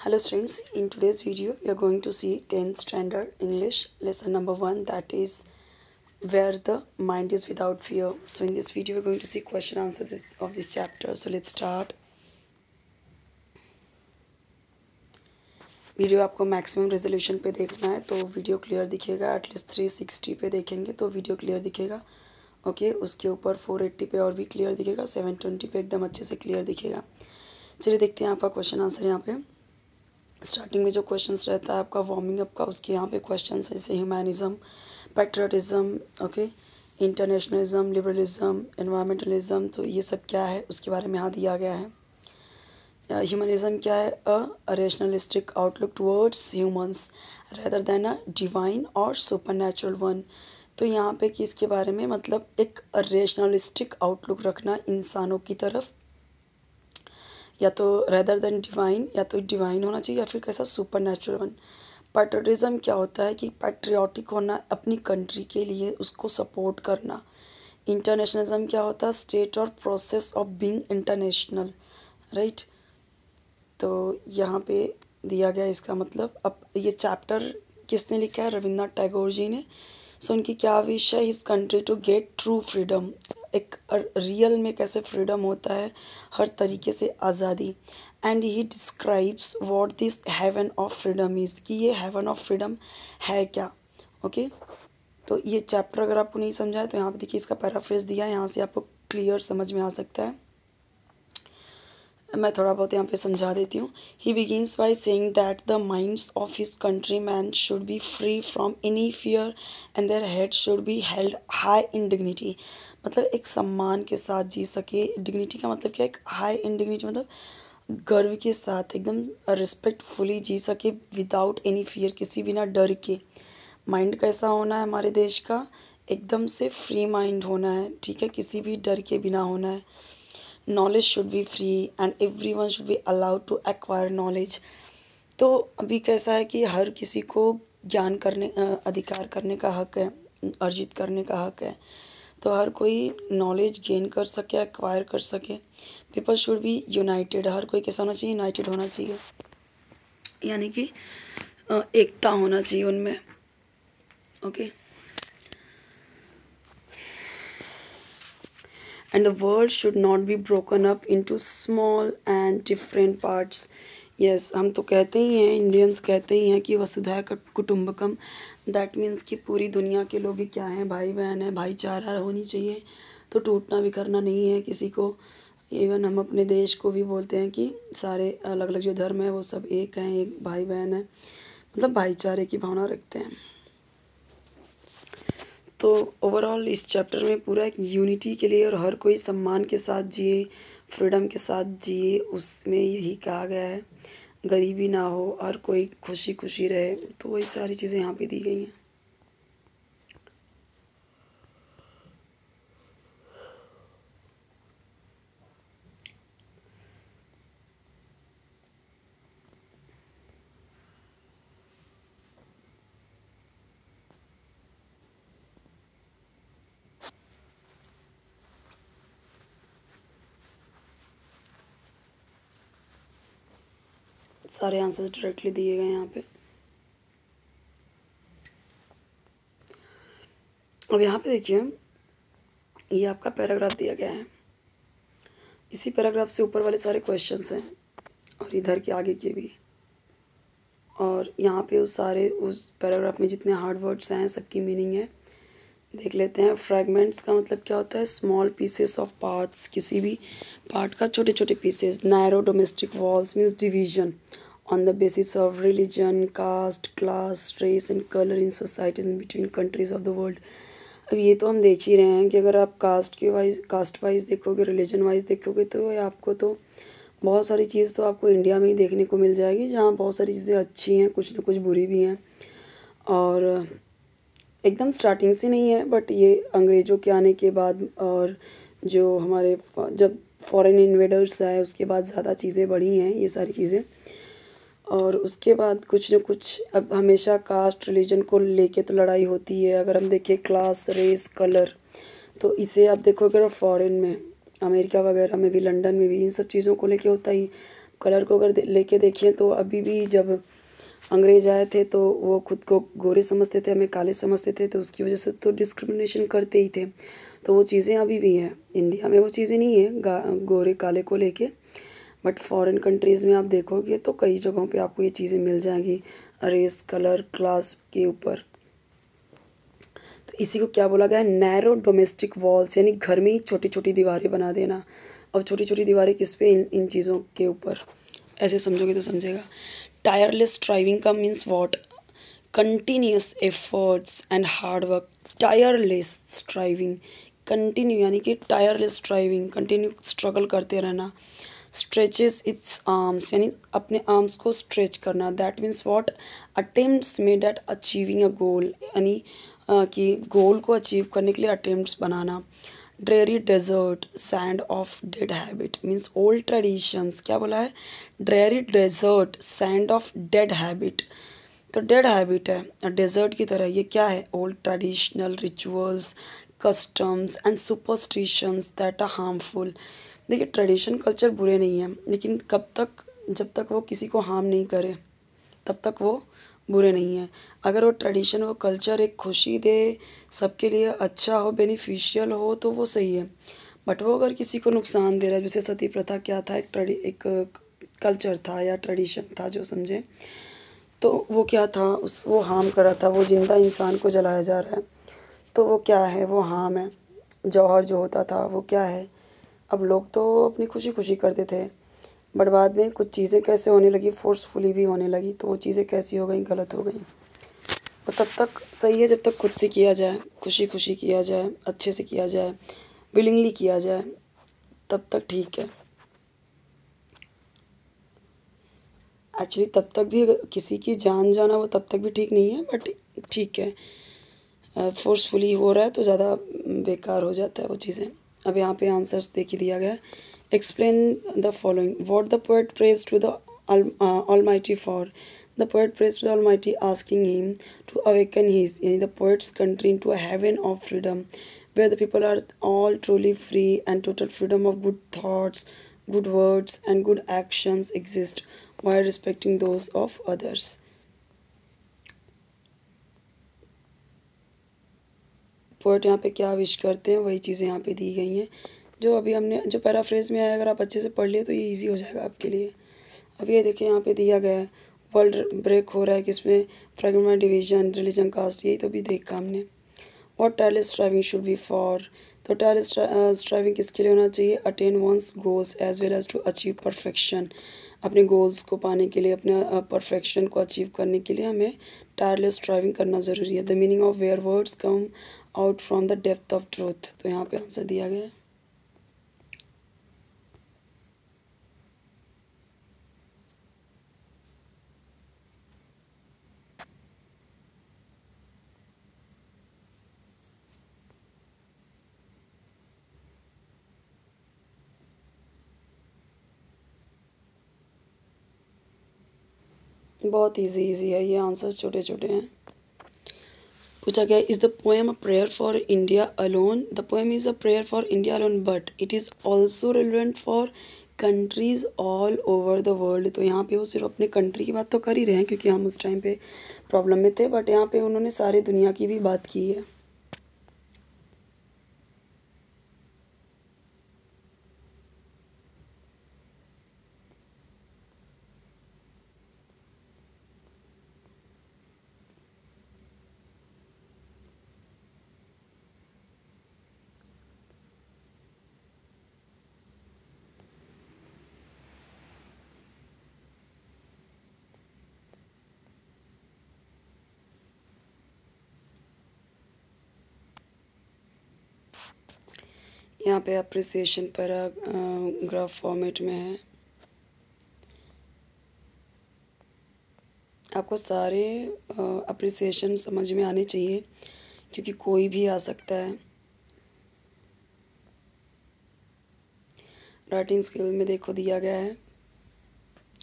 Hello students, in today's video we are going to see 10th standard English lesson number 1, that is where the mind is without fear. So in this video we are going to see question answer of this chapter. So let's start. Video आपको maximum resolution पे देखना है तो video clear दिखेगा, at least 360 पे देखेंगे तो video clear दिखेगा। ओके, उसके ऊपर 480 पे और भी क्लियर दिखेगा, 720 पे एकदम अच्छे से क्लियर दिखेगा। चलिए देखते हैं आपका क्वेश्चन आंसर। यहाँ पे स्टार्टिंग में जो क्वेश्चंस रहता है आपका वार्मिंग अप का, उसके यहाँ पे क्वेश्चंस जैसे humanism, patriotism, okay, internationalism, liberalism, environmentalism, तो ये सब क्या है उसके बारे में यहाँ दिया गया है। ह्यूमनिज्म क्या है? A rationalistic outlook towards humans rather than a divine और सुपरनैचुरल वन। तो यहाँ पे किसके बारे में, मतलब एक रेशनलिस्टिक आउटलुक रखना इंसानों की तरफ, या तो रेदर देन डिवाइन, या तो डिवाइन होना चाहिए या फिर कैसा सुपरनैचुरल वन। पैट्रियटिज्म क्या होता है कि पैट्रियाटिक होना, अपनी कंट्री के लिए उसको सपोर्ट करना। इंटरनेशनलिज्म क्या होता है? स्टेट और process of being international, right. तो यहाँ पे दिया गया इसका मतलब। अब ये चैप्टर किसने लिखा है? रविन्द्रनाथ टैगोर जी ने। सो उनकी क्या विश है? His country to get true freedom, एक रियल में कैसे फ्रीडम होता है, हर तरीके से आज़ादी। And he describes what this heaven of freedom is, कि ये हेवन ऑफ फ्रीडम है क्या। ओके, तो ये चैप्टर अगर आपको नहीं समझा है तो यहाँ पे देखिए इसका पैराफ्रेज दिया है, यहाँ से आपको क्लियर समझ में आ सकता है। मैं थोड़ा बहुत यहाँ पे समझा देती हूँ। He begins by saying that the minds of his countryman should be free from any fear and their head should be held high in dignity. मतलब एक सम्मान के साथ जी सके। डिग्निटी का मतलब क्या है? एक हाई इन डिग्निटी मतलब गर्व के साथ, एकदम रिस्पेक्टफुली जी सके, विदाउट एनी फियर, किसी बिना डर के। माइंड कैसा होना है हमारे देश का? एकदम से फ्री माइंड होना है, ठीक है, किसी भी डर के बिना होना है। Knowledge should be free and every one should be allowed to acquire knowledge. तो अभी कैसा है कि हर किसी को ज्ञान करने, अधिकार करने का हक है, अर्जित करने का हक है। तो हर कोई नॉलेज गेन कर सके, एक्वायर कर सके। पीपल शुड बी यूनाइटेड, हर कोई कैसा होना चाहिए? यूनाइटेड होना चाहिए, यानी कि एकता होना चाहिए उनमें। Okay, and the world should not be broken up into small and different parts. yes, हम तो कहते ही हैं, इंडियंस कहते ही हैं कि वसुधैव कुटुंबकम, दैट मीन्स कि पूरी दुनिया के लोग क्या हैं? भाई बहन हैं, भाईचारा होनी चाहिए, तो टूटना बिखरना नहीं है किसी को। इवन हम अपने देश को भी बोलते हैं कि सारे अलग अलग जो धर्म है वो सब एक हैं, एक भाई बहन है, मतलब भाईचारे की भावना रखते हैं। तो ओवरऑल इस चैप्टर में पूरा एक यूनिटी के लिए और हर कोई सम्मान के साथ जिए, फ्रीडम के साथ जिए, उसमें यही कहा गया है। गरीबी ना हो, हर कोई खुशी खुशी रहे, तो वही सारी चीज़ें यहाँ पे दी गई हैं। सारे आंसर्स डायरेक्टली दिए गए हैं यहाँ पे। अब यहाँ पे देखिए, ये आपका पैराग्राफ दिया गया है, इसी पैराग्राफ से ऊपर वाले सारे क्वेश्चंस हैं और इधर के आगे के भी। और यहाँ पे उस पैराग्राफ में जितने हार्ड वर्ड्स हैं सबकी मीनिंग है, देख लेते हैं। फ्रैगमेंट्स का मतलब क्या होता है? स्मॉल पीसेस ऑफ पार्ट्स, किसी भी पार्ट का छोटे छोटे pieces. Narrow domestic walls means division on the basis of religion, caste, class, race and colour in societies in between countries of the world. अब ये तो हम देख ही रहे हैं कि अगर आप कास्ट वाइज देखोगे, रिलीजन वाइज देखोगे, तो आपको तो बहुत सारी चीज़ तो आपको इंडिया में ही देखने को मिल जाएगी, जहाँ बहुत सारी चीज़ें अच्छी हैं, कुछ ना कुछ बुरी भी हैं। और एकदम स्टार्टिंग से नहीं है, बट ये अंग्रेज़ों के आने के बाद और जो हमारे जब फॉरेन इन्वेडर्स आए उसके बाद ज़्यादा चीज़ें बढ़ी हैं ये सारी चीज़ें। और उसके बाद कुछ न कुछ, अब हमेशा कास्ट रिलीजन को लेके तो लड़ाई होती है। अगर हम देखें क्लास, रेस, कलर, तो इसे आप देखो अगर फॉरेन में, अमेरिका वगैरह में भी, लंदन में भी, इन सब चीज़ों को लेके होता ही। कलर को अगर लेके देखें तो अभी भी जब अंग्रेज आए थे तो वो खुद को गोरे समझते थे, हमें काले समझते थे, तो उसकी वजह से तो डिस्क्रिमिनेशन करते ही थे। तो वो चीज़ें अभी भी हैं, इंडिया में वो चीज़ें नहीं है गोरे काले को लेके, बट फॉरेन कंट्रीज़ में आप देखोगे तो कई जगहों पे आपको ये चीज़ें मिल जाएंगी रेस, कलर, क्लास के ऊपर। तो इसी को क्या बोला गया है, नैरो डोमेस्टिक वॉल्स, यानी घर में ही छोटी छोटी दीवारें बना देना। अब छोटी छोटी दीवारें किस पे, इन चीज़ों के ऊपर, ऐसे समझोगे तो समझेगा। टायरलेस स्ट्राइविंग का means what, continuous efforts and hard work. Tireless striving, continue यानी कि टायरलेस स्ट्राइविंग, कंटिन्यू स्ट्रगल करते रहना। स्ट्रेचेस इट्स आर्म्स, यानी अपने आर्म्स को स्ट्रेच करना। That means what, attempts made at achieving a goal, यानी कि गोल को अचीव करने के लिए अटेम्प्ट्स बनाना। Dreary desert, sand of dead habit, means old traditions. क्या बोला है, dreary desert, sand of dead habit. तो डेड हैबिट है डेजर्ट की तरह, ये क्या है, old traditional rituals, customs and superstitions that are harmful. देखिए ट्रेडिशन कल्चर बुरे नहीं हैं, लेकिन कब तक, जब तक वो किसी को हार्म नहीं करे तब तक वो बुरे नहीं हैं। अगर वो ट्रेडिशन, वो कल्चर एक खुशी दे, सबके लिए अच्छा हो, बेनिफिशियल हो, तो वो सही है। बट वो अगर किसी को नुकसान दे रहा है, जैसे सती प्रथा क्या था, एक कल्चर था या ट्रेडिशन था जो समझे, तो वो क्या था, उस वो हार्म कर रहा था, वो जिंदा इंसान को जलाया जा रहा है, तो वो क्या है, वो हार्म है। जौहर जो होता था वो क्या है, अब लोग तो अपनी खुशी खुशी करते थे, बट बाद में कुछ चीज़ें कैसे होने लगी, फोर्सफुली भी होने लगी, तो वो चीज़ें कैसी हो गई, गलत हो गई। और तब तक सही है जब तक खुद से किया जाए, खुशी खुशी किया जाए, अच्छे से किया जाए, विलिंगली किया जाए, तब तक ठीक है। एक्चुअली तब तक भी किसी की जान जाना वो तब तक भी ठीक नहीं है, बट ठीक है, फोर्सफुली हो रहा है तो ज़्यादा बेकार हो जाता है वो चीज़ें। अब यहाँ पे आंसर्स देख ही दिया गया है। Explain the following, what the poet prays to the almighty for. The poet prays to the almighty asking him to awaken his, यानी the poet's country to a heaven of freedom where the people are all truly free and total freedom of good thoughts, good words and good actions exist while respecting those of others. Poet यहाँ पे क्या wish करते हैं वही चीज़ें यहाँ पे दी गई हैं, जो अभी हमने जो पैराफ्रेज में आया, अगर आप अच्छे से पढ़ लिए तो ये इजी हो जाएगा आपके लिए। अब ये देखिए यहाँ पे दिया गया है, वर्ल्ड ब्रेक हो रहा है किसमें, फ्रेगमेंट, डिवीजन, रिलीजन, कास्ट, यही तो भी देखा हमने। और tireless striving should be for, तो टायरलेस स्ट्राइविंग किसके लिए होना चाहिए, attain one's goals as well as to achieve perfection, अपने गोल्स को पाने के लिए, अपने परफेक्शन को अचीव करने के लिए हमें टायरलेस स्ट्राइविंग करना ज़रूरी है। The meaning of where words come out from the depth of truth, तो यहाँ पे आंसर दिया गया है। बहुत इजी है, ये आंसर छोटे छोटे हैं। पूछा गया, is the poem a prayer for India alone, the poem is a prayer for India alone but it is also relevant for countries all over the world. तो यहाँ पे वो सिर्फ अपने कंट्री की बात तो कर ही रहे हैं क्योंकि हम उस टाइम पे प्रॉब्लम में थे, बट यहाँ पे उन्होंने सारी दुनिया की भी बात की है। यहाँ पे अप्रिसिएशन पैराग्राफ फॉर्मेट में है। आपको सारे अप्रिसिएशन समझ में आने चाहिए क्योंकि कोई भी आ सकता है। राइटिंग स्किल में देखो दिया गया है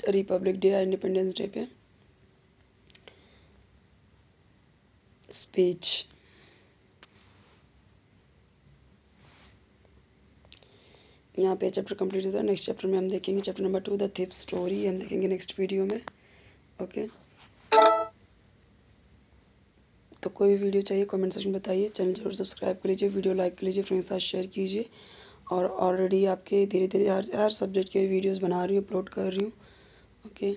रिपब्लिक डे या इंडिपेंडेंस डे पे स्पीच। यहाँ पे चैप्टर कंप्लीट होता है। नेक्स्ट चैप्टर में हम देखेंगे chapter number 2 the thief story, हम देखेंगे नेक्स्ट वीडियो में। ओके, तो कोई भी वीडियो चाहिए कमेंट सेक्शन में बताइए। चैनल जरूर सब्सक्राइब कर लीजिए, वीडियो लाइक कर लीजिए, फ्रेंड्स के साथ शेयर कीजिए। और ऑलरेडी आपके धीरे धीरे हर सब्जेक्ट के वीडियोस बना रही हूँ, अपलोड कर रही हूँ। ओके।